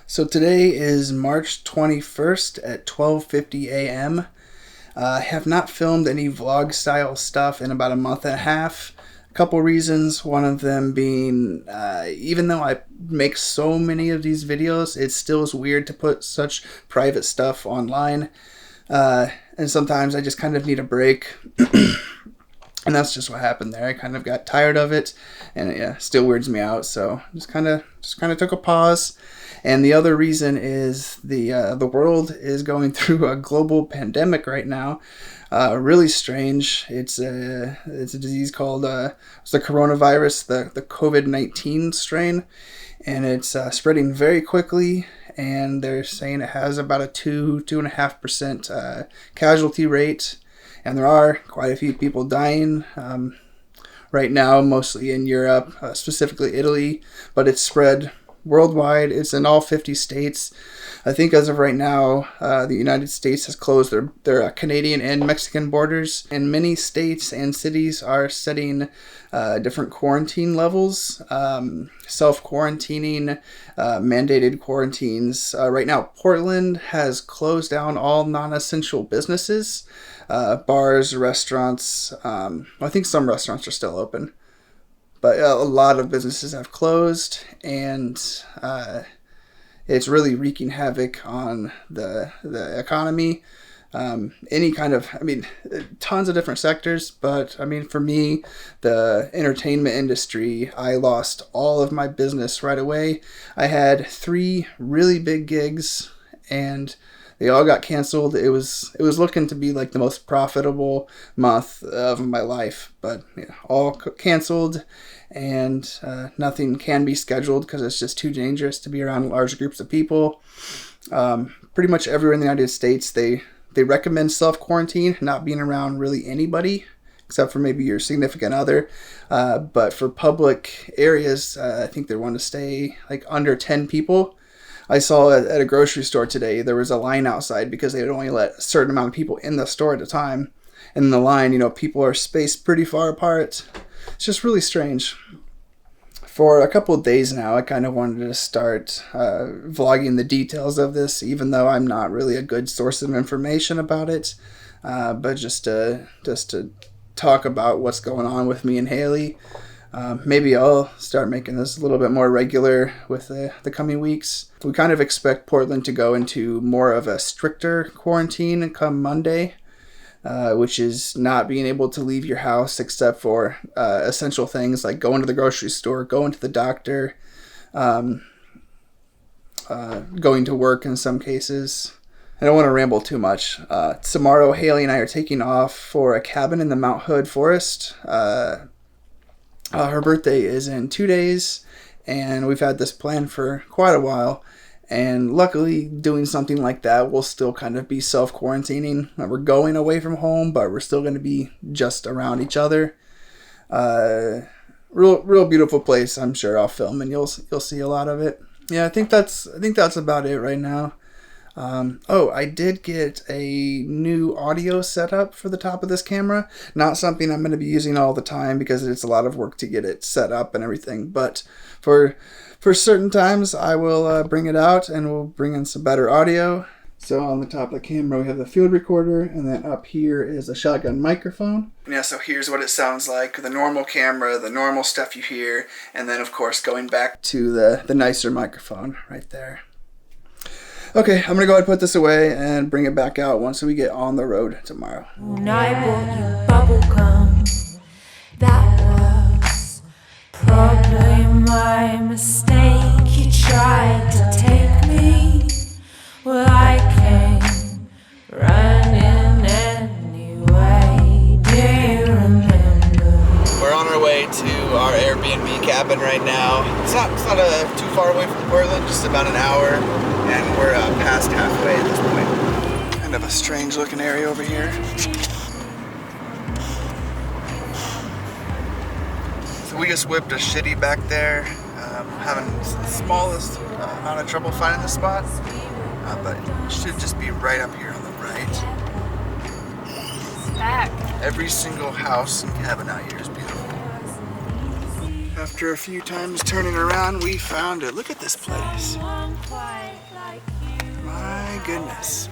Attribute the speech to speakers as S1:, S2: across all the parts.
S1: So today is March 21st at 12:50 a.m. I have not filmed any vlog style stuff in about a month and a half. A couple reasons, one of them being even though I make so many of these videos, it still is weird to put such private stuff online. And sometimes I just kind of need a break. And that's just what happened there. I kind of got tired of it, and it still weirds me out. So just kind of took a pause. And the other reason is the world is going through a global pandemic right now. Really strange. It's a disease called it's the coronavirus, the COVID-19 strain, and it's spreading very quickly. And they're saying it has about a 2.5% casualty rate. And there are quite a few people dying right now, mostly in Europe, specifically Italy, but it's spread worldwide. It's in all 50 states. I think as of right now, the United States has closed their Canadian and Mexican borders, and many states and cities are setting different quarantine levels, self-quarantining, mandated quarantines. Right now, Portland has closed down all non-essential businesses, bars, restaurants. I think some restaurants are still open, but a lot of businesses have closed, and it's really wreaking havoc on the economy. Tons of different sectors, but for me, the entertainment industry, I lost all of my business right away. I had 3 really big gigs, and they all got canceled. It was looking to be like the most profitable month of my life, but all canceled, and nothing can be scheduled because it's just too dangerous to be around large groups of people. Pretty much everywhere in the United States, they recommend self-quarantine, not being around really anybody except for maybe your significant other. But for public areas, I think they want to stay like under 10 people. I saw at a grocery store today, there was a line outside because they would only let a certain amount of people in the store at a time. And in the line, people are spaced pretty far apart. It's just really strange. For a couple of days now, I kind of wanted to start vlogging the details of this, even though I'm not really a good source of information about it. But just to talk about what's going on with me and Haley. Maybe I'll start making this a little bit more regular with the coming weeks. We kind of expect Portland to go into more of a stricter quarantine come Monday, which is not being able to leave your house except for essential things like going to the grocery store, going to the doctor, going to work in some cases. I don't want to ramble too much. Tomorrow, Haley and I are taking off for a cabin in the Mount Hood forest. Her birthday is in 2 days, and we've had this plan for quite a while. And luckily, doing something like that will still kind of be self-quarantining. We're going away from home, but we're still going to be just around each other. Real beautiful place. I'm sure I'll film, and you'll see a lot of it. Yeah, I think that's about it right now. I did get a new audio setup for the top of this camera. Not something I'm going to be using all the time because it's a lot of work to get it set up and everything. But for certain times, I will bring it out and we'll bring in some better audio. So on the top of the camera, we have the field recorder, and then up here is a shotgun microphone. Yeah, so here's what it sounds like. The normal camera, the normal stuff you hear, and then of course going back to the nicer microphone right there. Okay, I'm going to go ahead and put this away and bring it back out once we get on the road tomorrow.
S2: When I bought you bubblegum, that was probably my mistake. You tried to take me, well I came running anyway. Do you remember?
S1: We're on our way to our Airbnb cabin right now. It's not too far away from Portland, just about an hour. And we're past halfway at this point. Kind of a strange looking area over here. So we just whipped a shitty back there. Having the smallest amount of trouble finding the spot. But it should just be right up here on the right.
S2: Back.
S1: Every single house and cabin out here is beautiful. After a few times turning around, we found it. Look at this place. My goodness.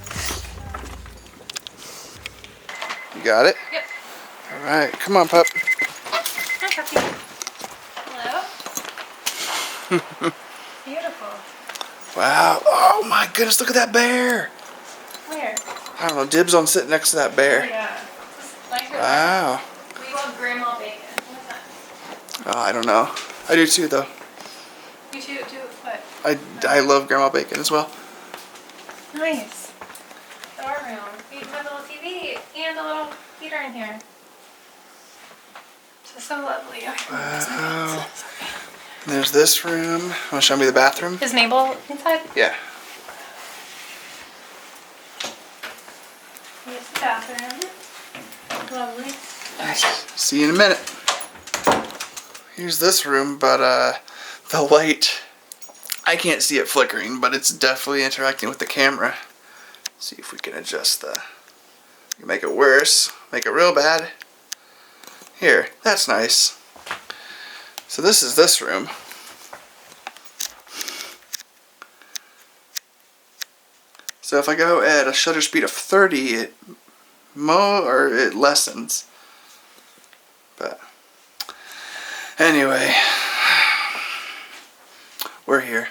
S1: You got it?
S3: Yep.
S1: All right, come on, pup.
S3: Hi, puppy. Hello. Beautiful.
S1: Wow. Oh my goodness, look at that bear.
S3: Where?
S1: I don't know, dibs on sitting next to that
S3: Oh,
S1: bear.
S3: yeah. Like her.
S1: Wow.
S3: We love grandma bacon. What's that?
S1: Oh, I don't know. I do too, though.
S3: You too, what?
S1: I love grandma bacon as well.
S3: Nice. Our room. We have a little TV and a little heater in here. So lovely.
S1: Wow. There's this room. Want to show me the bathroom?
S3: Is Mabel inside?
S1: Yeah.
S3: Here's the bathroom. Lovely.
S1: See you in a minute. Here's this room, but the light, I can't see it flickering, but it's definitely interacting with the camera. See if we can adjust the, we can make it worse, make it real bad. Here, that's nice. So this is this room. So if I go at a shutter speed of 30, it lessens. But anyway, we're here.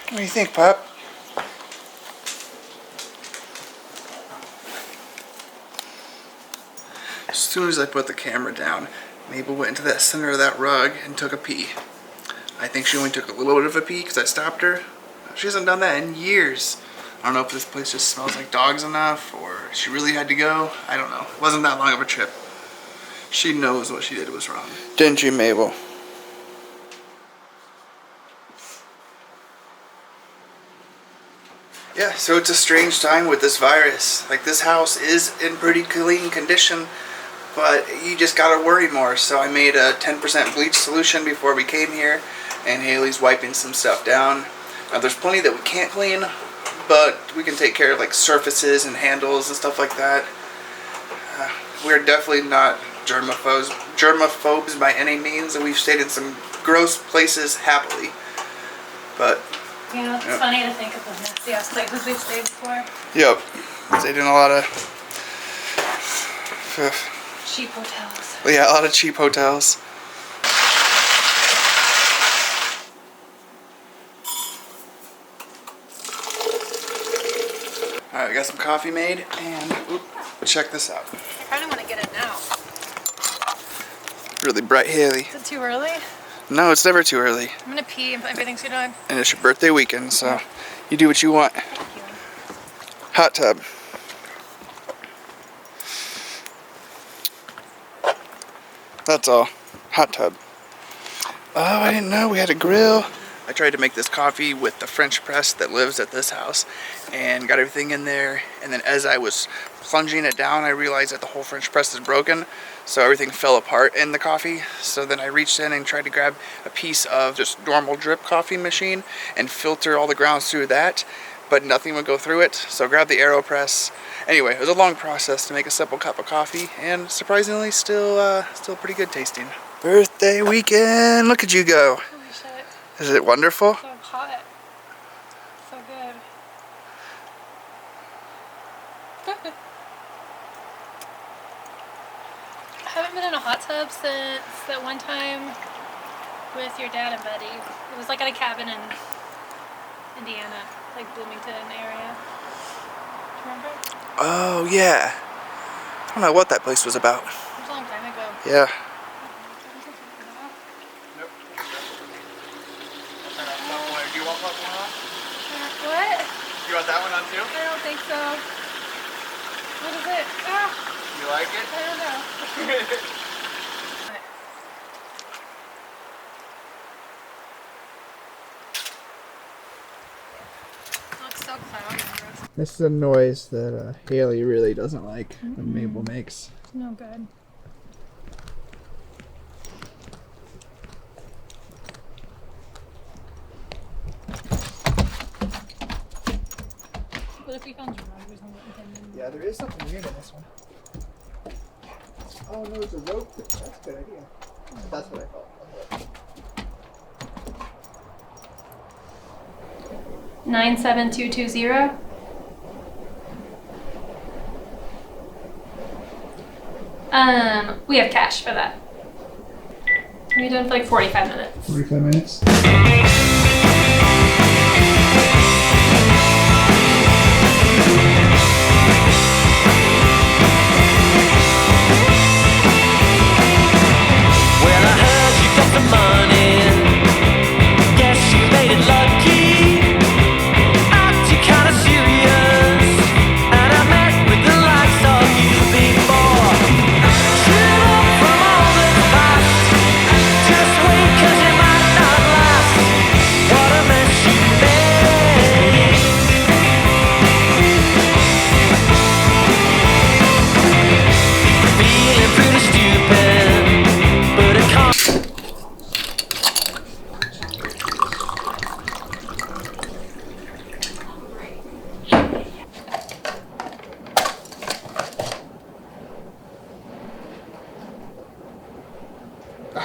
S1: What do you think, Pop? As soon as I put the camera down, Mabel went into that center of that rug and took a pee. I think she only took a little bit of a pee because I stopped her. She hasn't done that in years. I don't know if this place just smells like dogs enough or she really had to go. I don't know. It wasn't that long of a trip. She knows what she did was wrong. Didn't you, Mabel? Yeah, so it's a strange time with this virus. Like, this house is in pretty clean condition, but you just gotta worry more. So I made a 10% bleach solution before we came here, and Haley's wiping some stuff down. Now, there's plenty that we can't clean, but we can take care of like surfaces and handles and stuff like that. We're definitely not germaphobes by any means, and we've stayed in some gross places happily. But
S3: yeah, it's funny to think of the nastiest places we've stayed before.
S1: Yep, stayed in a lot of
S3: cheap hotels.
S1: Yeah, a lot of cheap hotels. Alright, we got some coffee made, and check this out.
S3: I kind of want to get it now.
S1: Really bright Haley.
S3: Is it too early?
S1: No, it's never too early.
S3: I'm going to pee and everything's too done.
S1: And it's your birthday weekend, so you do what you want.
S3: Thank you.
S1: Hot tub. That's all. Hot tub. Oh, I didn't know we had a grill. I tried to make this coffee with the French press that lives at this house and got everything in there. And then as I was plunging it down, I realized that the whole French press is broken. So everything fell apart in the coffee. So then I reached in and tried to grab a piece of just normal drip coffee machine and filter all the grounds through that. But nothing would go through it. So I grabbed the AeroPress. Anyway, it was a long process to make a simple cup of coffee. And surprisingly, still pretty good tasting. Birthday weekend! Look at you go.
S3: Holy shit.
S1: Is it wonderful?
S3: So hot. So good. I haven't been in a hot tub since that one time with your dad and Betty. It was like at a cabin in Indiana, like Bloomington area. Do you remember?
S1: Oh, yeah. I don't know what that place was about.
S3: It was a long time ago.
S1: Yeah.
S3: Nope.
S1: Do you want that one on?
S3: What?
S1: You want that one on too?
S3: I don't think so. What is it? Ah,
S1: You like it?
S3: I don't know. Looks so cloudy.
S1: This is a noise that Haley really doesn't like when Mabel makes.
S3: No good. What if we found drugs or something?
S1: Yeah, there is something weird in this one. Oh no, there's a rope. That's a good idea. That's what I thought.
S3: 97220. We have cash for that. We're doing for like 45 minutes.
S1: 45 minutes.
S4: Well, I heard you got the money. Guess you made it lucky. Acting kinda serious, and I met with the likes of you before. Shut up from all the past. Just wait, 'cause it might not last. What a mess you made. Feeling pretty stupid, but it can't.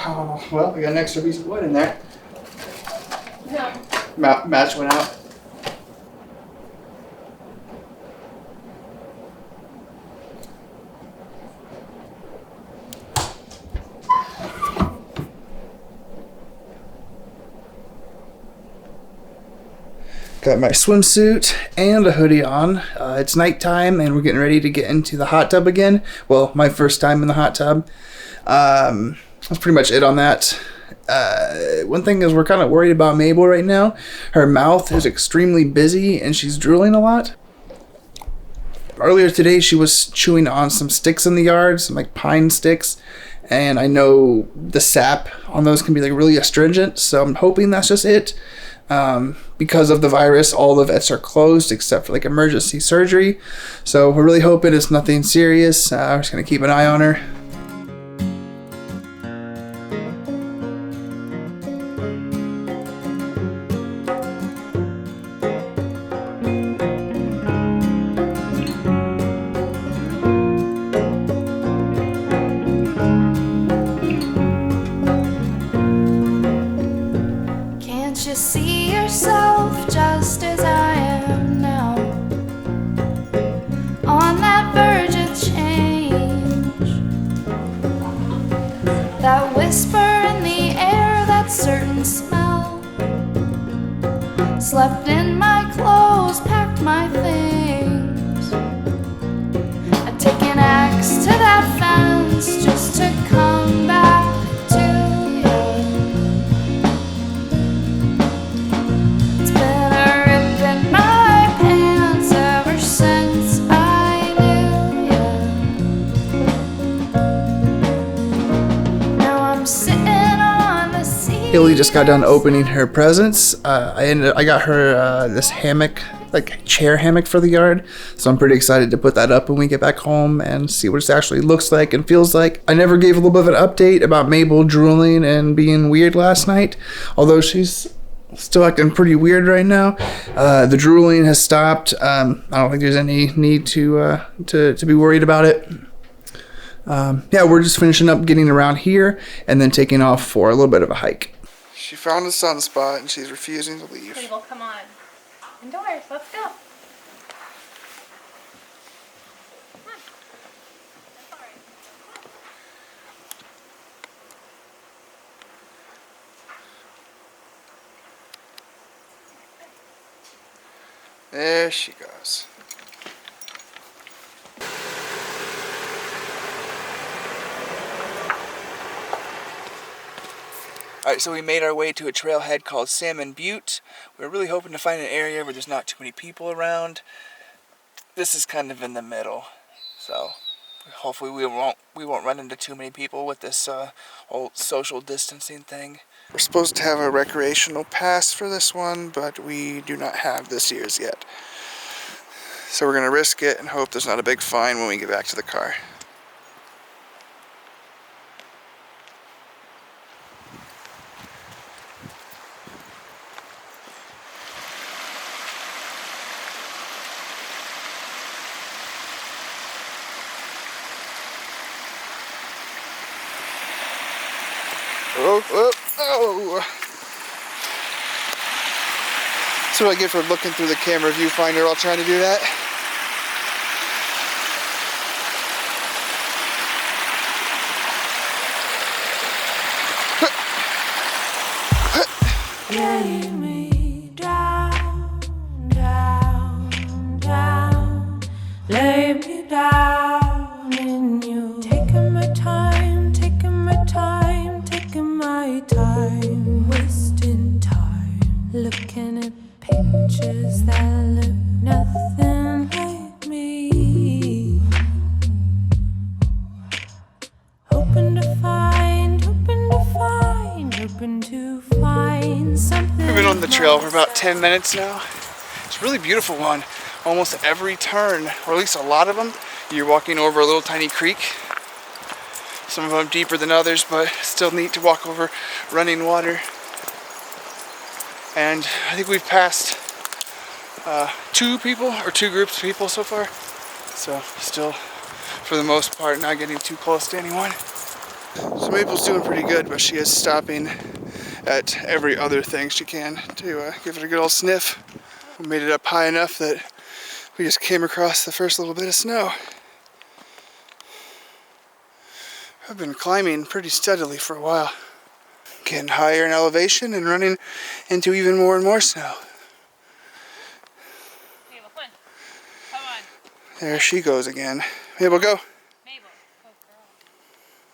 S1: Oh, well, we got an extra piece of wood in there.
S3: No.
S1: Match went out. Got my swimsuit and a hoodie on. It's nighttime and we're getting ready to get into the hot tub again. Well, my first time in the hot tub. That's pretty much it on that. One thing is we're kind of worried about Mabel right now. Her mouth is extremely busy and she's drooling a lot. Earlier today she was chewing on some sticks in the yard, some like pine sticks. And I know the sap on those can be like really astringent, so I'm hoping that's just it. Because of the virus, all the vets are closed except for like emergency surgery. So we're really hoping it's nothing serious. We're just gonna keep an eye on her.
S2: Can't you see yourself just as I am now? On that verge of change. That whisper in the air, that certain smell. Slept in my clothes, packed my things. I'd take an axe to that fence just to come back to you. It's been a rip in my pants ever since I knew you. Now I'm sitting on the sea.
S1: Haley just got done opening her presents. I got her this hammock, like chair hammock for the yard. So I'm pretty excited to put that up when we get back home and see what it actually looks like and feels like. I never gave a little bit of an update about Mabel drooling and being weird last night, although she's still acting pretty weird right now. The drooling has stopped. I don't think there's any need to be worried about it. Yeah, we're just finishing up getting around here and then taking off for a little bit of a hike. She found a sunspot and she's refusing to leave.
S3: Okay, well, come on. Indoors, let's go. Come on. That's all right.
S1: There she goes. Alright, so we made our way to a trailhead called Salmon Butte. We're really hoping to find an area where there's not too many people around. This is kind of in the middle, so hopefully we won't run into too many people with this whole social distancing thing. We're supposed to have a recreational pass for this one, but we do not have this year's yet. So we're going to risk it and hope there's not a big fine when we get back to the car. Oh, oh, oh. That's what I get for looking through the camera viewfinder while trying to do that.
S2: Lay me down, down, down. Lay me down in you. Taking my time, taking my time, taking my time. Wasting time. Looking at pictures that look nothing like me. Hoping to find, hoping to find, hoping to find something.
S1: We've been on the trail for about 10 minutes now. It's a really beautiful one. Almost every turn, or at least a lot of them, you're walking over a little tiny creek. Some of them deeper than others, but still neat to walk over running water. And I think we've passed two groups of people so far. So still, for the most part, not getting too close to anyone. So Maple's doing pretty good, but she is stopping at every other thing she can to give it a good old sniff. We made it up high enough that we just came across the first little bit of snow. I've been climbing pretty steadily for a while. Getting higher in elevation and running into even more and more snow.
S3: Mabel, come on.
S1: There she goes again. Mabel, go.
S3: Mabel, go girl.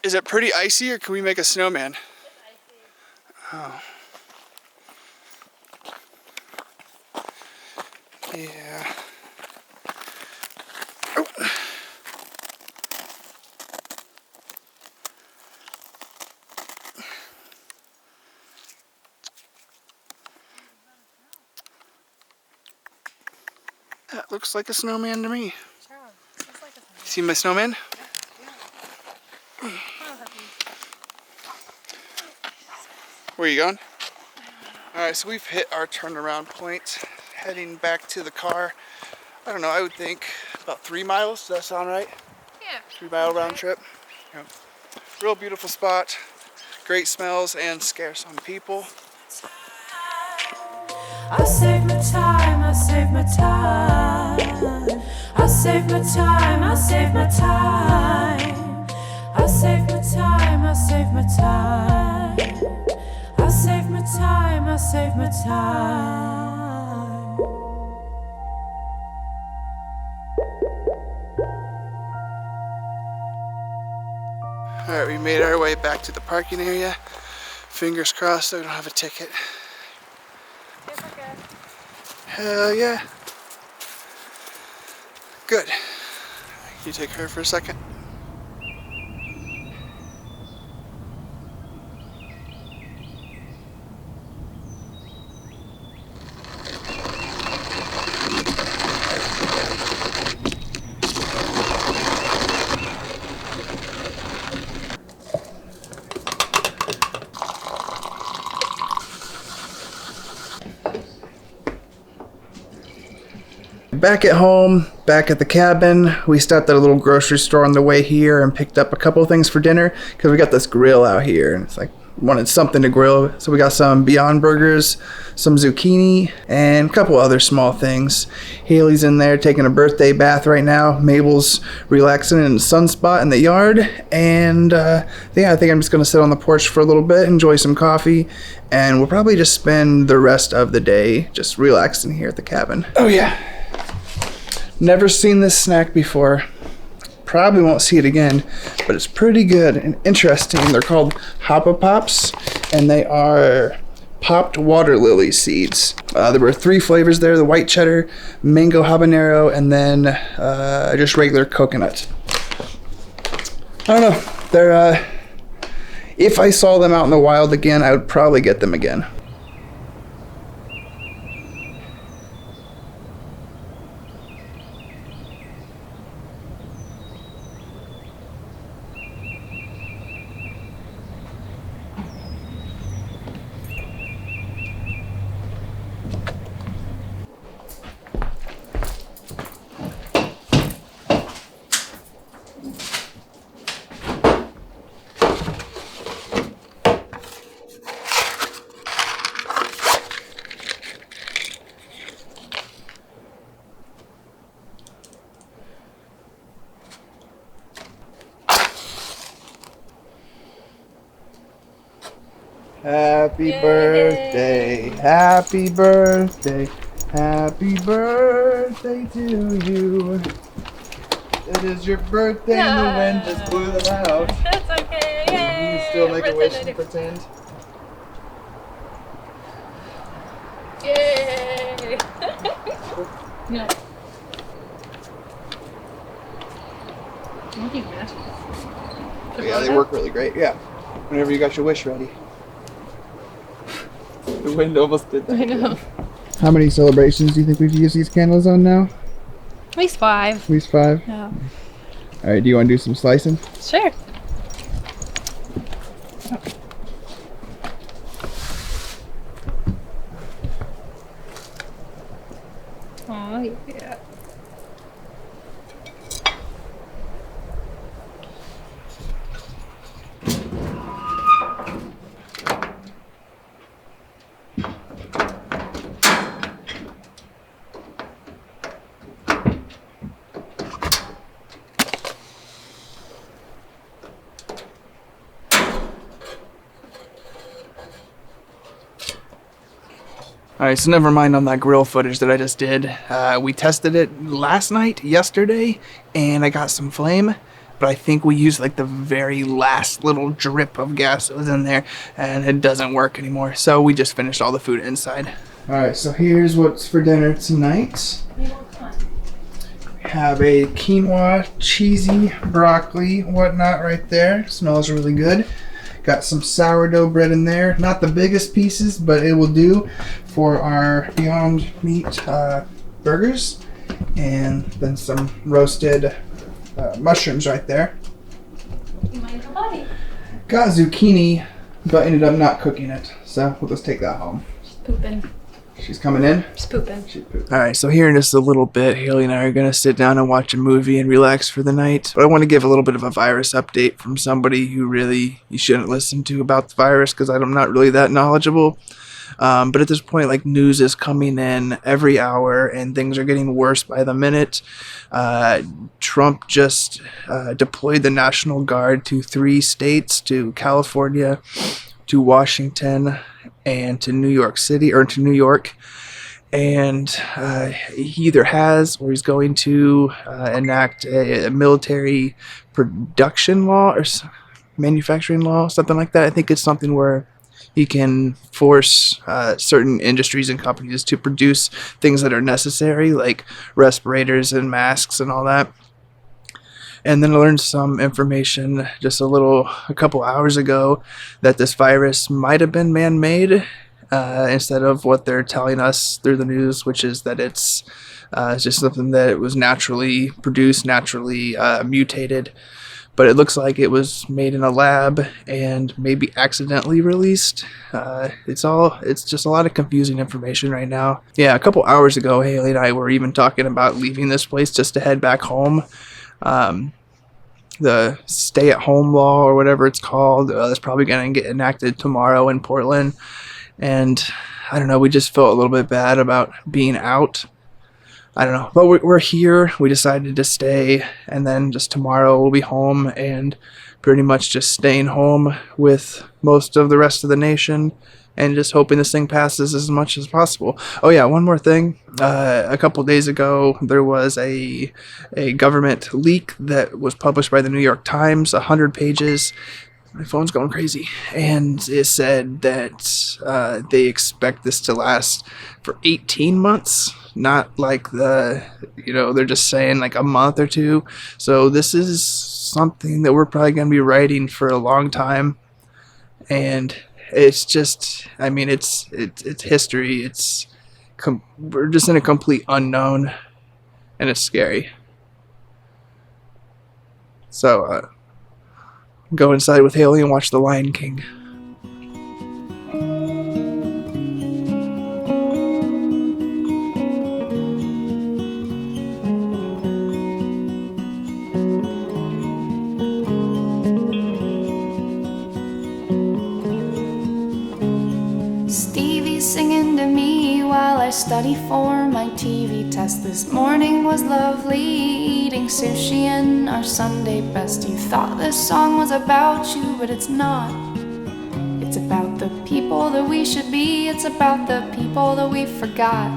S1: Is it pretty icy, or can we make a snowman?
S3: It's icy.
S1: Oh. Yeah. Oh. That looks like a snowman to me.
S3: Sure. Looks like a
S1: See my snowman? Where are you going? Alright, so we've hit our turnaround point, heading back to the car. I don't know, I would think about 3 miles. Does that sound right?
S3: Yeah.
S1: 3-mile round trip. Yep. Real beautiful spot, great smells, and scarce on people.
S2: I save my time, I save my time. I save my time, I save my time. I save my time, I save my time. I save my time, I save my time.
S1: Alright, we made our way back to the parking area. Fingers crossed I don't have a ticket.
S3: Yes, we're good.
S1: Hell yeah. Good. You take her for a second. Back at home, back at the cabin, we stopped at a little grocery store on the way here and picked up a couple of things for dinner because we got this grill out here and it's like wanted something to grill. So we got some Beyond Burgers, some zucchini, and a couple other small things. Haley's in there taking a birthday bath right now. Mabel's relaxing in a sunspot in the yard. And yeah, I think I'm just going to sit on the porch for a little bit, enjoy some coffee, and we'll probably just spend the rest of the day just relaxing here at the cabin. Oh yeah. Never seen this snack before. Probably won't see it again, but it's pretty good and interesting. They're called Hoppa Pops, and they are popped water lily seeds. There were 3 flavors there: the white cheddar, mango habanero, and then just regular coconut. I don't know. They're if I saw them out in the wild again, I would probably get them again. Happy
S3: Yay.
S1: birthday, happy birthday, happy birthday to you. It is your birthday and the wind just blew them out.
S3: That's okay. Yay.
S1: You still make a wish
S3: Pretend I
S1: and pretend?
S3: Yay! No. Looking good.
S1: Yeah, they work really great. Yeah. Whenever you got your wish ready. The wind almost did that.
S3: I know.
S1: How many celebrations do you think we've used these candles on now?
S3: At least 5.
S1: At least 5?
S3: Yeah.
S1: Alright, do you want to do some slicing?
S3: Sure. Oh, yeah.
S1: Alright, so never mind on that grill footage that I just did. We tested it yesterday, and I got some flame, but I think we used like the very last little drip of gas that was in there, and it doesn't work anymore. So we just finished all the food inside. Alright, so here's what's for dinner tonight. We have a quinoa, cheesy broccoli, whatnot right there. Smells really good. Got some sourdough bread in there. Not the biggest pieces, but it will do for our Beyond Meat burgers. And then some roasted mushrooms right there. Got zucchini, but ended up not cooking it. So we'll just take that home.
S3: Pooping.
S1: She's coming in?
S3: Just pooping.
S1: Alright, so here in just a little bit, Haley and I are going to sit down and watch a movie and relax for the night. But I want to give a little bit of a virus update from somebody who really you shouldn't listen to about the virus, because I'm not really that knowledgeable. But at this point, like, news is coming in every hour and things are getting worse by the minute. Trump just deployed the National Guard to 3 states, to California, to Washington, and to New York City, or to New York. And he either has or he's going to enact a military production law or manufacturing law, something like that. I think it's something where he can force certain industries and companies to produce things that are necessary, like respirators and masks and all that. And then I learned some information just a couple hours ago that this virus might have been man-made instead of what they're telling us through the news, which is that it's just something that was naturally produced, naturally mutated. But it looks like it was made in a lab and maybe accidentally released. It's just a lot of confusing information right now. Yeah, a couple hours ago, Haley and I were even talking about leaving this place just to head back home. The stay-at-home law, or whatever it's called, is probably going to get enacted tomorrow in Portland. And I don't know, we just felt a little bit bad about being out. I don't know, but we're here. We decided to stay, and then just tomorrow we'll be home and pretty much just staying home with most of the rest of the nation and just hoping this thing passes as much as possible. Oh yeah, one more thing. A couple days ago, there was a government leak that was published by the New York Times, 100 pages. My phone's going crazy. And it said that they expect this to last for 18 months. Not like they're just saying like a month or 2. So this is something that we're probably going to be writing for a long time. And it's just, I mean, it's history. We're just in a complete unknown, and it's scary. So, go inside with Haley and watch The Lion King.
S2: Stevie's singing to me while I study for my TV test. This morning was lovely, eating sushi and our Sunday best. You thought this song was about you, but it's not. It's about the the people that we should be, it's about the people that we forgot.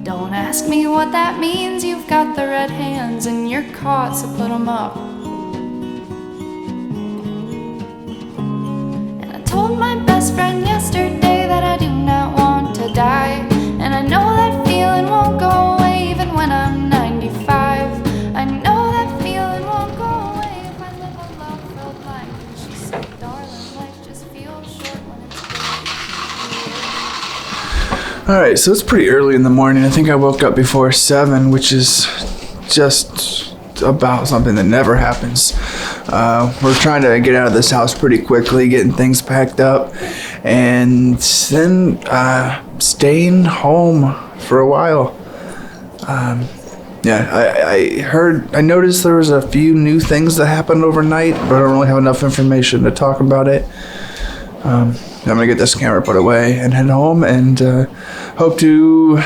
S2: Don't ask me what that means, you've got the red hands and you're caught, so put 'em up. And I told my best friend yesterday that I do not want to die, and I know that feeling won't go away even when I'm 95. I know that feeling won't go away if I live a love-filled life. And she said, darling, life just feels short when it's good.
S1: Alright, so it's pretty early in the morning. I think I woke up before 7, which is just about something that never happens. We're trying to get out of this house pretty quickly, getting things packed up, and then staying home for a while. I noticed there was a few new things that happened overnight, but I don't really have enough information to talk about it. I'm gonna get this camera put away and head home, and hope to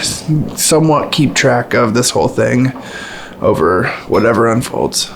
S1: somewhat keep track of this whole thing over whatever unfolds.